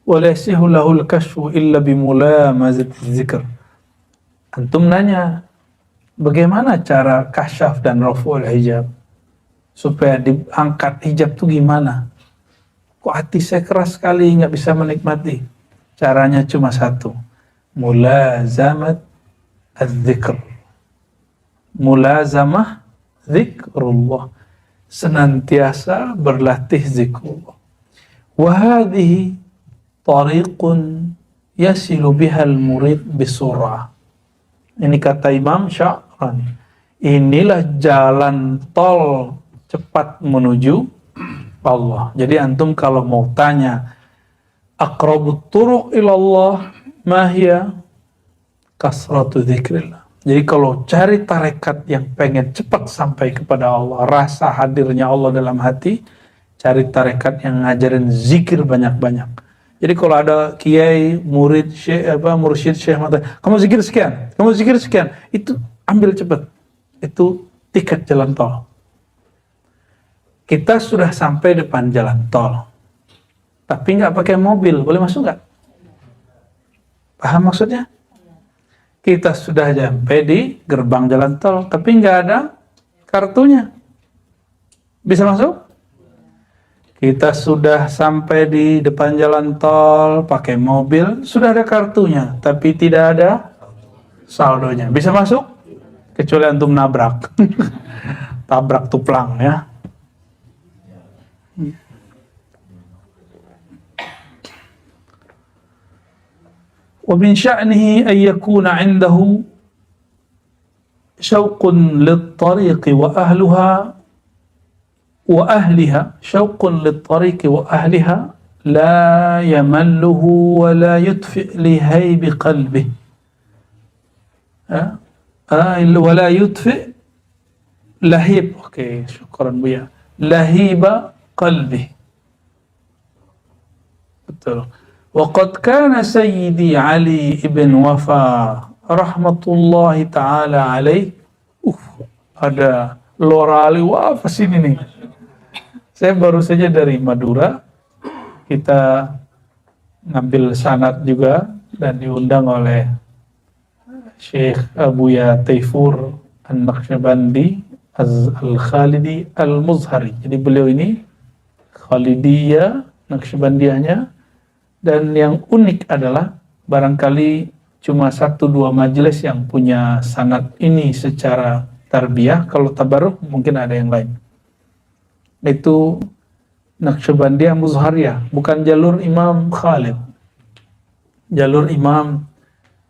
ولا يسيه له الكشف إلا بملامسة الذكر. Antum nanya, bagaimana cara kasyaf dan raf'ul hijab? Supaya diangkat hijab itu gimana? Kok hati saya keras sekali, nggak bisa menikmati? Caranya cuma satu. Mulazamat az-zikr. Mulazamah zikrullah. Senantiasa berlatih zikrullah. Wahadihi tariqun yasilu bihal murid bisurah. Ini kata Imam Sya'rani. Inilah jalan tol cepat menuju Allah. Jadi antum kalau mau tanya aqrabut turuq ilallah mahia kasratu dzikrillah. Jadi kalau cari tarekat yang pengen cepat sampai kepada Allah, rasa hadirnya Allah dalam hati, cari tarekat yang ngajarin zikir banyak-banyak. Jadi kalau ada kiai, murid, mursyid, syekh, kamu zikir sekian, kamu zikir sekian, itu ambil cepat. Itu tiket jalan tol. Kita sudah sampai depan jalan tol, tapi nggak pakai mobil, boleh masuk nggak? Paham maksudnya? Kita sudah sampai di gerbang jalan tol, tapi nggak ada kartunya, bisa masuk? Kita sudah sampai di depan jalan tol, pakai mobil, sudah ada kartunya, tapi tidak ada saldonya, bisa masuk? Kecuali antum nabrak, tabrak tuplang ya. ومن شأنه أن يكون عنده شوق للطريق وأهلها شوق للطريق وأهلها لا يمله ولا يطفئ لهيب قلبه ولا يطفئ لهيب شكرا بيا لهيب قلبه. Betul. وقد كان سيدي علي بن وفا رحمة الله تعالى عليه. Ada Lora Ali Wafa sini nih. Saya baru saja dari Madura. Kita ngambil sanad juga dan diundang oleh Syekh Abuya Taifur An-Naqsyabandi Al-Khalidi Al-Muzhari. Jadi beliau ini Khalidiyah, Naqsyabandiyahnya. Dan yang unik adalah barangkali cuma 1-2 majelis yang punya sanad ini secara tarbiyah. Kalau tabarruk mungkin ada yang lain. Itu Naqsyabandiyah Muzhariyah, bukan jalur Imam Khalid. Jalur Imam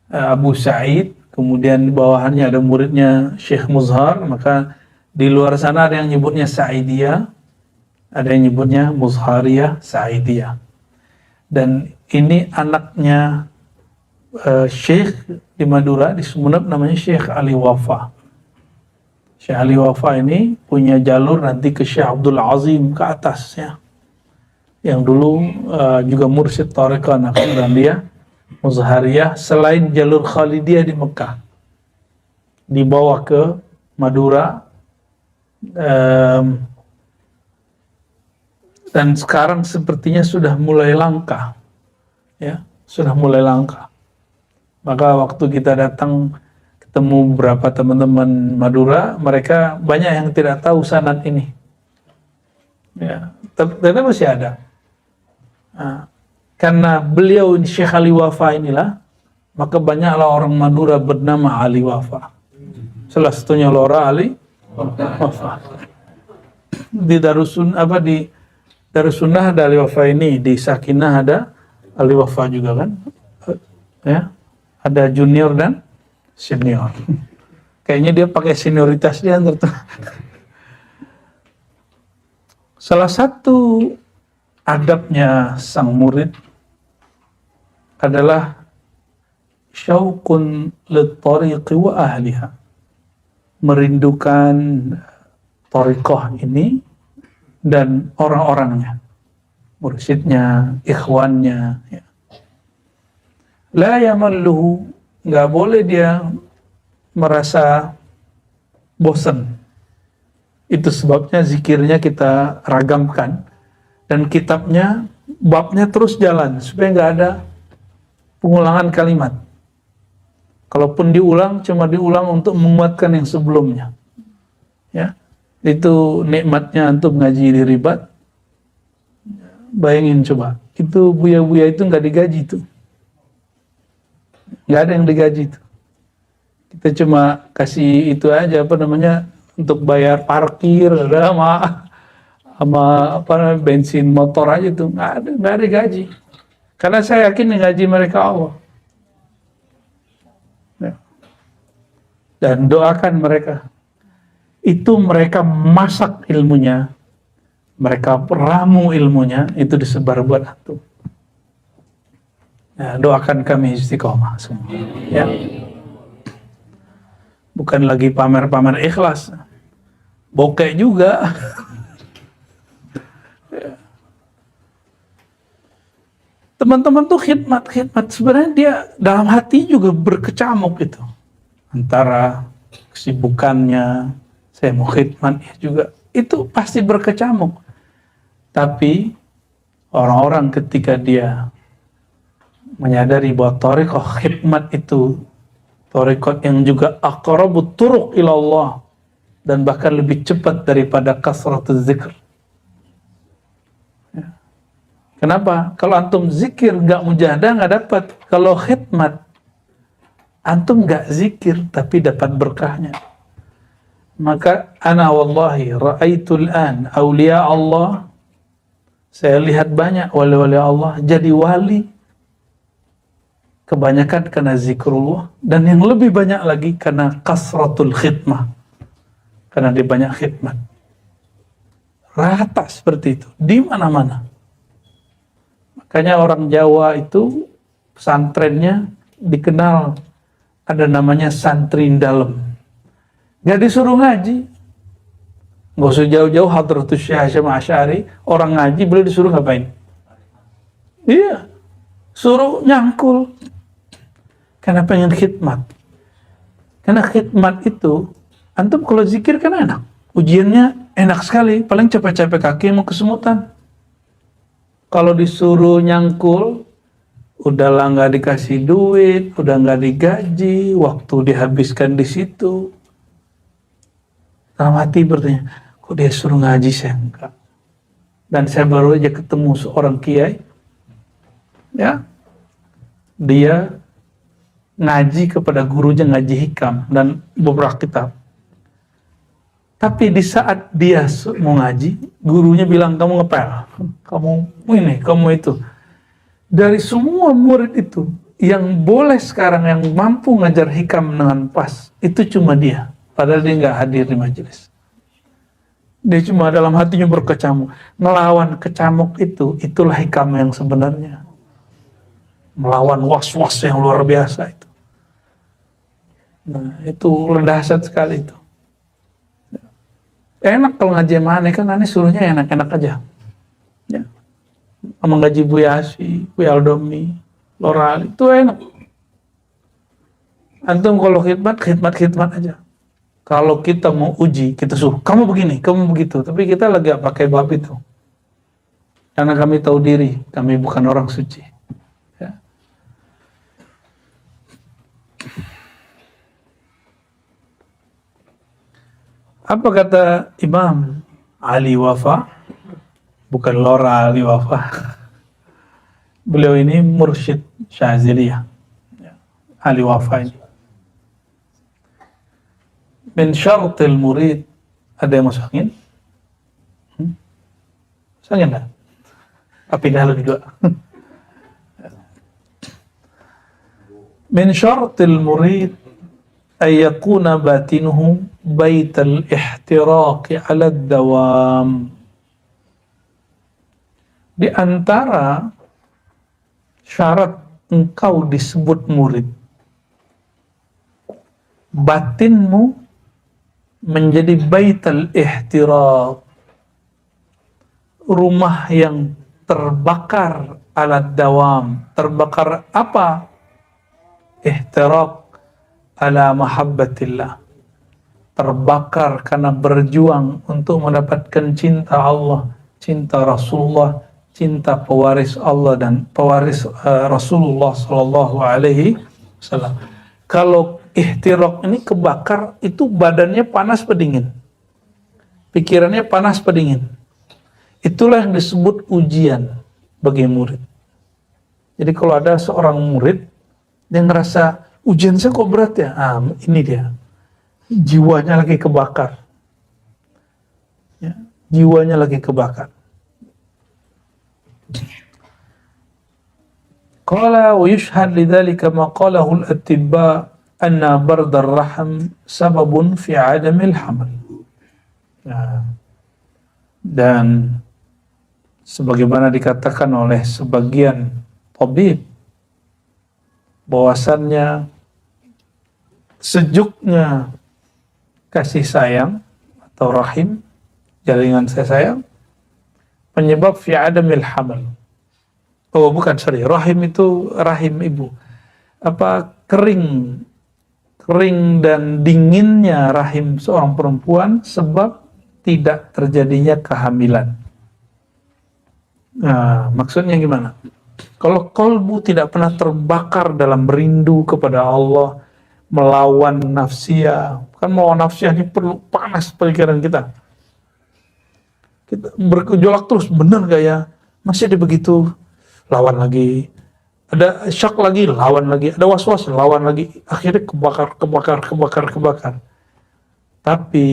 Abu Sa'id, kemudian di bawahannya ada muridnya Syekh Muzhar, maka di luar sana ada yang nyebutnya Sa'idiyah, ada yang nyebutnya Muzhariyah, Sa'idiyah. Dan ini anaknya Syekh di Madura, di Sumeneb, namanya Syekh Ali Wafa. Syekh Ali Wafa ini punya jalur nanti ke Syekh Abdul Azim ke atas ya. Yang dulu juga mursyid Tariqah Naqsyabandiyah Muzhariyah, selain jalur Khalidiyah di Mekah. Dibawa ke Madura, dan sekarang sepertinya sudah mulai langka. Ya, sudah mulai langka. Maka waktu kita datang ketemu beberapa teman-teman Madura, mereka banyak yang tidak tahu sanad ini. Ya, tapi masih ada. Nah, karena beliau Syekh Ali Wafa inilah, maka banyaklah orang Madura bernama Ali Wafa. Salah satunya Lora Ali Wafa. Di Darussunnah ada Ali Wafa ini, di Sakinah ada Ali Wafa juga kan. Ya. Ada junior dan senior. Kayaknya dia pakai senioritas dia antar tuh. Salah satu adabnya sang murid adalah syauqun lit-tariqi wa ahliha. Merindukan thariqah ini dan orang-orangnya, mursyidnya, ikhwannya. Ya. La yamalluhu, nggak boleh dia merasa bosan. Itu sebabnya zikirnya kita ragamkan dan kitabnya, babnya terus jalan supaya nggak ada pengulangan kalimat. Kalaupun diulang, cuma diulang untuk menguatkan yang sebelumnya. Ya, itu nikmatnya antum ngaji di Ribat. Bayangin coba, itu buya-buya itu nggak digaji tuh, nggak ada yang digaji tuh. Kita cuma kasih itu aja apa namanya untuk bayar parkir, ada sama apa namanya, bensin motor aja tuh, nggak ada gaji. Karena saya yakin yang gaji mereka Allah. Ya. Dan doakan mereka. Itu mereka masak ilmunya, mereka ramu ilmunya, itu disebar buat antum. Ya, doakan kami istiqomah semua. Ya. Bukan lagi pamer-pamer ikhlas, bokeh juga. Ya. Teman-teman tuh khidmat sebenarnya dia dalam hati juga berkecamuk itu antara kesibukannya, saya mau khidmat ya juga, itu pasti berkecamuk. Tapi orang-orang ketika dia menyadari bahwa thariqah khidmat itu thariqah yang juga aqrabut turuq ila Allah dan bahkan lebih cepat daripada kasratuz zikr. Ya. Kenapa? Kalau antum zikir nggak mujahadah nggak dapat. Kalau khidmat antum nggak zikir tapi dapat berkahnya. Maka ana wallahi ra'aitul an awliya Allah, saya lihat banyak wali-wali Allah jadi wali kebanyakan karena zikrullah, dan yang lebih banyak lagi karena kasratul khidmah, karena dia banyak khidmat. Rata seperti itu di mana-mana. Makanya orang Jawa itu pesantrennya dikenal ada namanya santri dalam. Nggak disuruh ngaji, nggak usah jauh-jauh Hadratus Syekh Hasyim Asy'ari, orang ngaji boleh disuruh ngapain? Iya, suruh nyangkul. Karena pengen khidmat. Karena khidmat itu, antum kalau zikir kan enak, ujiannya enak sekali, paling capek-capek kaki mau kesemutan. Kalau disuruh nyangkul, udahlah nggak dikasih duit, udah nggak digaji, waktu dihabiskan di situ. Dalam hati bertanya, kok dia suruh ngaji saya enggak? Dan saya baru aja ketemu seorang kiai, ya, dia ngaji kepada gurunya, ngaji hikam dan beberapa kitab. Tapi di saat dia mau ngaji, gurunya bilang kamu ngepel, kamu ini, kamu itu. Dari semua murid itu, yang boleh sekarang yang mampu ngajar hikam dengan pas, itu cuma dia. Padahal dia nggak hadir di majelis. Dia cuma dalam hatinya berkecamuk. Melawan kecamuk itu, itulah hikam yang sebenarnya. Melawan was-was yang luar biasa itu. Nah, itu dahsyat sekali itu. Enak kalau ngaji sama aneh, kan aneh suruhnya enak-enak aja. Ya. Sama ngaji Buya Asfi, Buya Aldomi, Loral, itu enak. Antum kalau khidmat aja. Kalau kita mau uji, kita suruh, kamu begini, kamu begitu. Tapi kita lagi gak pakai bab itu. Karena kami tahu diri, kami bukan orang suci. Ya. Apa kata Imam Ali Wafa? Bukan Lora Ali Wafa. Beliau ini mursyid Syaziliyah. Ali Wafa ini. Min syartil murid, ada yang masuk angin? Masuk angin enggak? Api dahulu juga. Min syartil murid ayyakuna batinuhu baital ihtiraqi 'ala dawam. Di antara syarat engkau disebut murid, batinmu menjadi baital ihtiraq, rumah yang terbakar ala dawam. Terbakar apa? Ihtiraq ala mahabbatillah. Terbakar karena berjuang untuk mendapatkan cinta Allah, cinta Rasulullah, cinta pewaris Allah dan pewaris Rasulullah sallallahu alaihi wasallam. Kalau ihtiraq ini kebakar, itu badannya panas pedingin, pikirannya panas pedingin. Itulah yang disebut ujian bagi murid. Jadi kalau ada seorang murid yang ngerasa ujian saya kok berat ya, ini dia, jiwanya lagi kebakar, ya, jiwanya lagi kebakar. Qala wa yushhad lidzalika ma qalahu al-atibba anna bardar raham sababun fi adamil haml. Dan sebagaimana dikatakan oleh sebagian tabib, bahwasannya sejuknya kasih sayang atau rahim, jaringan saya sayang, penyebab fi adamil haml. Oh bukan, sorry, rahim itu rahim ibu. Kering dan dinginnya rahim seorang perempuan sebab tidak terjadinya kehamilan. Nah, maksudnya gimana? Kalau kolbu tidak pernah terbakar dalam rindu kepada Allah, melawan nafsiyah, kan melawan nafsiyah ini perlu panas pikiran kita. Kita bergejolak terus, benar gak ya? Masih ada begitu, lawan lagi. Ada syak lagi, lawan lagi. Ada was-was, lawan lagi. Akhirnya kebakar. Tapi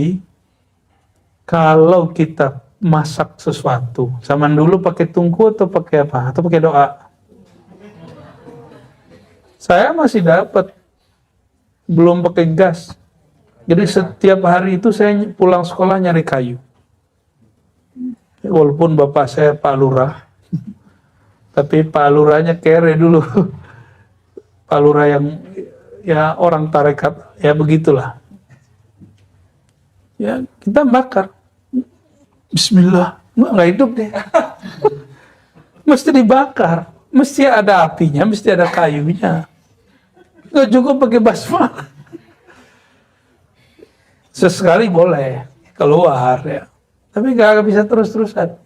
kalau kita masak sesuatu, zaman dulu pakai tungku atau pakai apa? Atau pakai doa? Saya masih dapat, belum pakai gas. Jadi setiap hari itu saya pulang sekolah nyari kayu. Walaupun bapak saya Pak Lurah, tapi Pak Lurahnya kere dulu. Pak Lurah yang ya orang tarekat, ya begitulah. Ya kita bakar. Bismillah, nggak hidup deh. Mesti dibakar, mesti ada apinya, mesti ada kayunya. Nggak cukup pakai basma. Sesekali boleh keluar ya, tapi nggak bisa terus-terusan.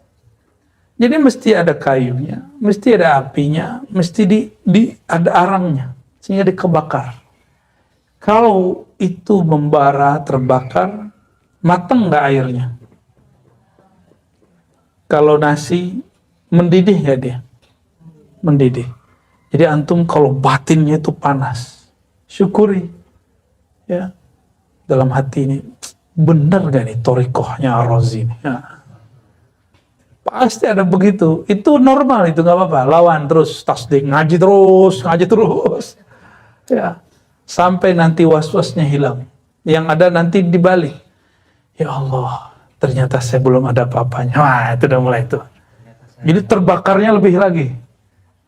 Jadi mesti ada kayunya, mesti ada apinya, mesti ada arangnya, sehingga dikebakar. Kalau itu membara, terbakar, matang nggak airnya? Kalau nasi mendidih ya dia, mendidih. Jadi antum kalau batinnya itu panas, syukuri ya dalam hati ini, benar gak nih torikohnya Ar-Razi ini? Ya. Pasti ada begitu. Itu normal, itu nggak apa-apa. Lawan terus, tasdik, ngaji terus, ya sampai nanti was-wasnya hilang. Yang ada nanti dibalik. Ya Allah, ternyata saya belum ada apa-apanya. Wah, itu udah mulai itu. Jadi terbakarnya lebih lagi.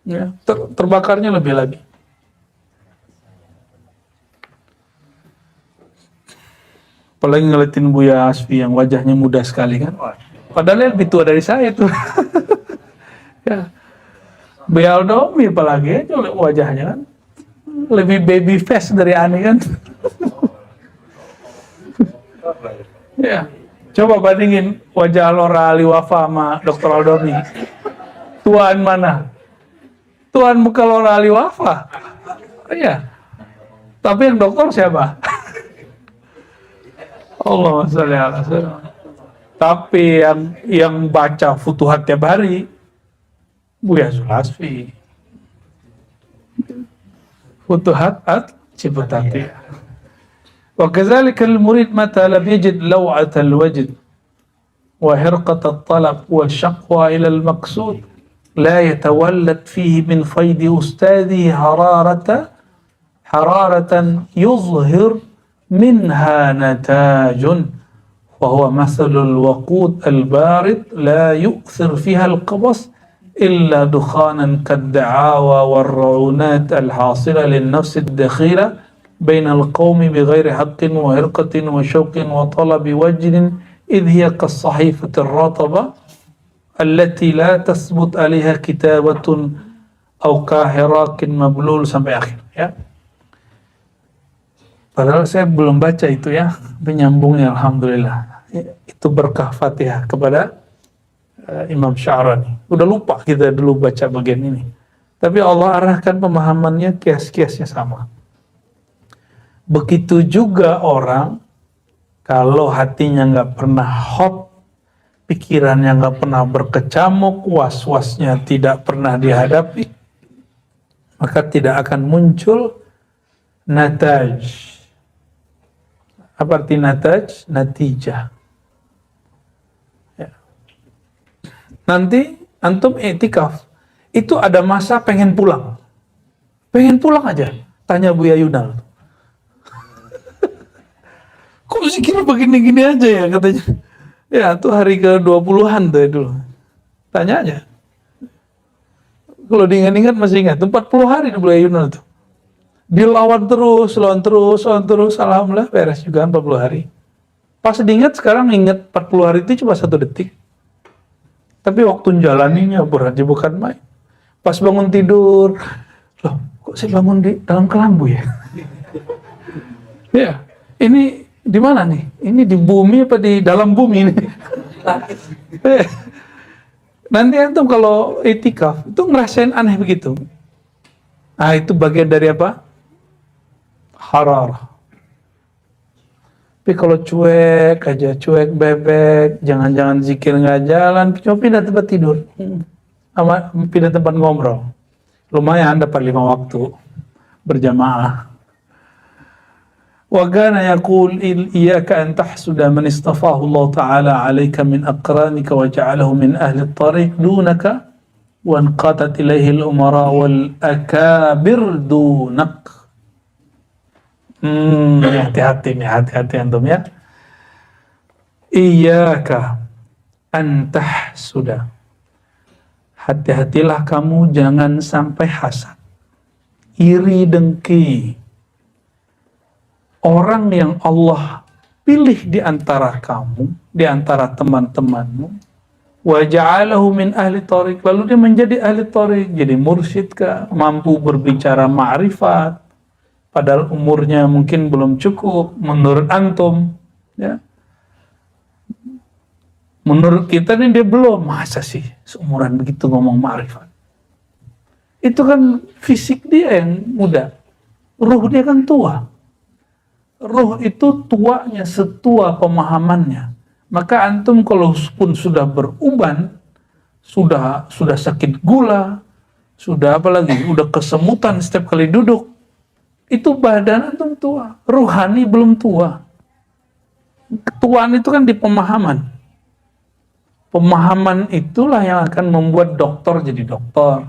Ya, terbakarnya lebih lagi. Apalagi ngeliatin Buya Asfi yang wajahnya muda sekali kan. Padahal lebih tua dari saya tuh. Ya. Buya Aldomi apalagi aja wajahnya kan. Lebih baby face dari Ani kan. Ya. Coba bandingin wajah Lora Ali Wafa sama Dr. Aldomi. Tuan mana? Tuan muka Lora Ali Wafa. Iya. Tapi yang dokter siapa? Allahumma sholli ala sayyidina. Tapi yang baca Futuhat tiap hari Buya Zulasfi. Futuhat Ciputati. Wa kadzalika al-murid mata lam yajid law'at al-wajd wa hirqat at-talab wa shaqwa ila al-maqsud la yatawallad fihi min fayd ustadhi hararatan yuzhir minha natajun fahuwa masalul waqud al-barid la yu'thir fiha al-qabas illa dukhanan kad-da'awa wal-ra'unat al-hasila lin-nafs ad-dakhila bain al-qawmi bighairi haqqin wa hirqatin wa shawqin wa talabi wajrin idh hiya kas-sahifati ar-rataba allati la tasbut 'alayha kitabatun aw kahirakin mablul sampai akhir, ya. Padahal saya belum baca itu, ya, penyambungnya. Alhamdulillah, itu berkah Fatihah kepada Imam Sya'rani. Udah lupa kita dulu baca bagian ini, tapi Allah arahkan pemahamannya, kias-kiasnya sama. Begitu juga orang kalau hatinya nggak pernah hot, pikirannya nggak pernah berkecamuk, was-wasnya tidak pernah dihadapi, maka tidak akan muncul nataj. Apa arti nataj? Natijah. Ya. Nanti antum i'tikaf, itu ada masa pengen pulang aja. Tanya Buya Yunal. Kok zikir begini-gini aja ya katanya. Ya, tuh hari ke-20-an tuh dulu. Tanya aja. Kalau diingat-ingat masih ingat, 40 hari di Buya Yunal tuh. Dilawan terus, alhamdulillah beres juga 40 hari. Pas diingat sekarang, ingat 40 hari itu cuma 1 detik. Tapi waktu menjalaninya berarti bukan main. Pas bangun tidur, loh kok saya bangun di dalam kelambu ya? Ya, ini di mana nih? Ini di bumi apa di dalam bumi ini? Nanti antum kalau itikaf itu ngerasain aneh begitu. Nah, itu bagian dari apa? Hararah. Tapi kalau cuek aja, cuek bebek, jangan-jangan zikir nggak jalan, cuma pindah tempat tidur, sama pindah tempat ngobrol, lumayan dapat 5 waktu berjamaah. Wa kana yaqul iyyaka an tahsuda man istafahu Allah ta'ala 'alaika min aqranika wa ja'alahu min ahli at-tariq dunaka wa anqatat ilayhi al-umara wal akabir dunak. Hati-hati nih, hati-hati antum ya. Iyyaka an tahsuda. Hati-hatilah kamu jangan sampai hasad, iri dengki orang yang Allah pilih di antara kamu, di antara teman-temanmu. Wa ja'alahu min ahli tariq, lalu dia menjadi ahli tariq, jadi mursyid kah, mampu berbicara ma'rifat, padahal umurnya mungkin belum cukup menurut antum, ya. Menurut kita nih dia belum, masa sih seumuran begitu ngomong ma'rifat. Itu kan fisik dia yang muda, ruh dia kan tua. Ruh itu tuanya setua pemahamannya. Maka antum kalau pun sudah beruban, sudah sakit gula, sudah apalagi, udah kesemutan setiap kali duduk, itu badan antum tua, ruhani belum tua. Ketuaan itu kan di pemahaman. Pemahaman itulah yang akan membuat dokter jadi dokter,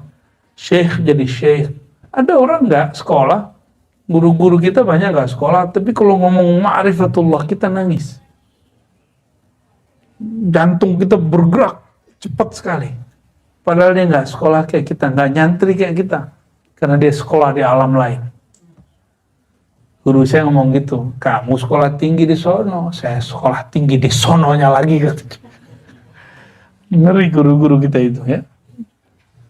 syekh jadi syekh. Ada orang nggak sekolah, guru-guru kita banyak nggak sekolah, tapi kalau ngomong ma'rifatullah kita nangis. Jantung kita bergerak cepat sekali. Padahal dia nggak sekolah kayak kita, nggak nyantri kayak kita, karena dia sekolah di alam lain. Guru saya ngomong gitu, kamu sekolah tinggi di sono, saya sekolah tinggi di sononya lagi. Ngeri guru-guru kita itu, ya.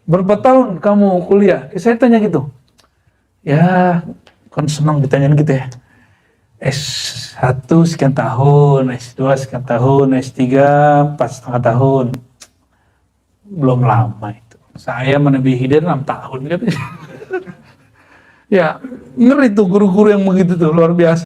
Berapa tahun kamu kuliah? Saya tanya gitu. Ya, kan senang ditanyain gitu ya. S1 sekian tahun, S2 sekian tahun, S3 4,5 tahun. Belum lama itu. Saya menebihi dia 6 tahun. Ya, ngeri tuh guru-guru yang begitu tuh, luar biasa.